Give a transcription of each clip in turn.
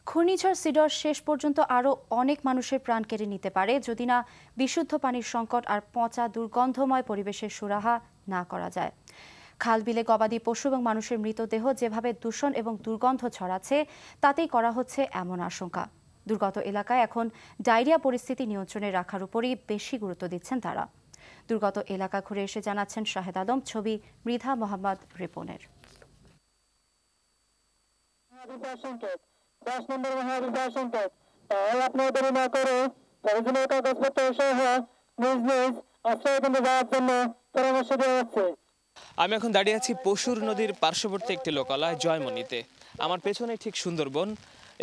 ঘূর্ণিঝড় সিডর শেষ পর্যন্ত আরও অনেক মানুষের প্রাণ কেড়ে নিতে পারে যদি না বিশুদ্ধ পানির সংকট আর পচা দুর্গন্ধময় পরিবেশের সুরাহা না করা যায়। খাল বিলে গবাদি পশু এবং মানুষের মৃতদেহ যেভাবে দূষণ এবং দুর্গন্ধ ছড়াচ্ছে তাতেই করা হচ্ছে এমন আশঙ্কা। দুর্গত এলাকায় এখন ডায়রিয়া পরিস্থিতি নিয়ন্ত্রণে রাখার উপরই বেশি গুরুত্ব দিচ্ছেন তারা। দুর্গত এলাকা ঘুরে এসে জানাচ্ছেন শাহেদ আলম। ছবি মৃধা মোহাম্মদ রিপনের। 10 নম্বর মহাবিদ্যালয় সংকট, তাই আপনি দেরি না করে প্রয়োজনীয় কাগজপত্র সহ নিজ নিজ আশ্রয়কেন্দ্রে যাওয়ার জন্য পরামর্শ দেওয়া হচ্ছে। আমি এখন দাঁড়িয়ে আছি পশুর নদীর পার্শ্ববর্তী একটি লোকালয় জয়মনিতে। আমার পেছনে ঠিক সুন্দরবন,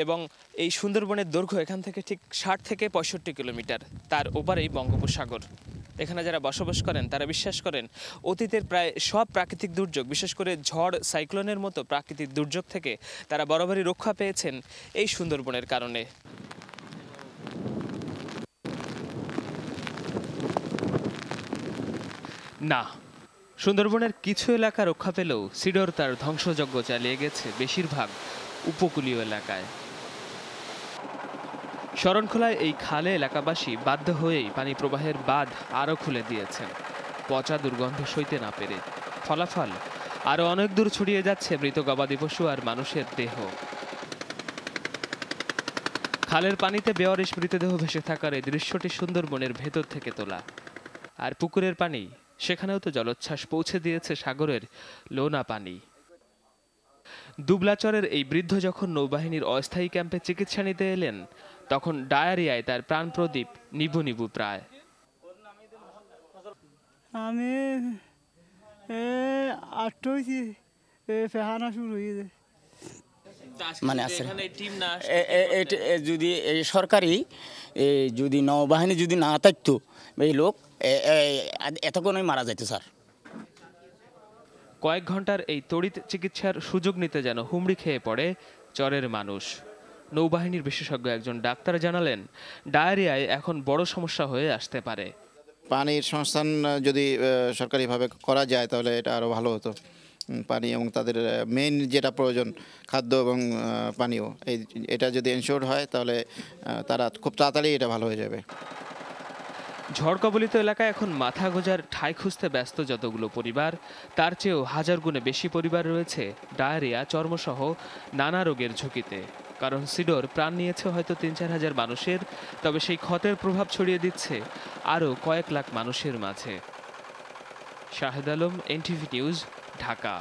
এবং এই সুন্দরবনের দৈর্ঘ্য এখান থেকে ঠিক 60 থেকে 65 কিলোমিটার। তার ওপারেই বঙ্গোপসাগর। এখানে যারা বসবাস করেন তারা বিশ্বাস করেন অতীতের প্রায় সব প্রাকৃতিক দুর্যোগ, বিশেষ করে ঝড় সাইক্লোনের মতো প্রাকৃতিক দুর্যোগ থেকে তারা বরাবরই রক্ষা পেয়েছেন এই সুন্দরবনের কারণে। না, সুন্দরবনের কিছু এলাকা রক্ষা পেলেও সিডর তার ধ্বংসযজ্ঞ চালিয়ে গেছে বেশিরভাগ উপকূলীয় এলাকায়। শরণখোলায় এই খালে এলাকাবাসী বাধ্য হয়েই পানি প্রবাহের বাঁধ আরও খুলে দিয়েছেন পচা দুর্গন্ধ সইতে না পেরে। ফলাফল আরও অনেক দূর ছড়িয়ে যাচ্ছে মৃত গবাদি পশু আর মানুষের দেহ। খালের পানিতে বেওয়ারিশ মৃতদেহ ভেসে থাকার এই দৃশ্যটি সুন্দরবনের ভেতর থেকে তোলা। আর পুকুরের পানি, সেখানেও তো জলোচ্ছ্বাস পৌঁছে দিয়েছে সাগরের লোনা পানি। দুবলাচরের এই বৃদ্ধ যখন নৌবাহিনীর অস্থায়ী ক্যাম্পে চিকিৎসা নিতে এলেন, তখন ডায়রিয়ায় তার প্রাণ প্রদীপ নিবু নিবু প্রায়। আমি মানে আছে যদি সরকারি যদি নৌবাহিনী যদি না থাকতো এই লোক এতক্ষণই মারা যাইতো স্যার। কয়েক ঘন্টার এই তড়িৎ চিকিৎসার সুযোগ নিতে যেন হুমড়ি খেয়ে পড়ে চরের মানুষ। নৌবাহিনীর বিশেষজ্ঞ একজন ডাক্তার জানালেন, ডায়রিয়ায় এখন বড় সমস্যা হয়ে আসতে পারে। পানির সংস্থান যদি সরকারিভাবে করা যায় তাহলে এটা আরও ভালো হতো। পানি এবং তাদের মেইন যেটা প্রয়োজন খাদ্য এবং পানীয়, এটা যদি এনশিওর হয় তাহলে তারা খুব তাড়াতাড়ি এটা ভালো হয়ে যাবে। ঝড় কবলিত এলাকায় এখন মাথা গোঁজার ঠাঁই খুঁজতে ব্যস্ত যতগুলো পরিবার, তার চেয়েও হাজার গুণে বেশি পরিবার রয়েছে ডায়রিয়া, চর্মসহ নানা রোগের ঝুঁকিতে। কারণ সিডর প্রাণ নিয়েছে হয়তো ৩-৪ হাজার মানুষের, তবে সেই ক্ষতের প্রভাব ছড়িয়ে দিচ্ছে আরও কয়েক লাখ মানুষের মাঝে। Shahed Alam, NTV news, Dhaka.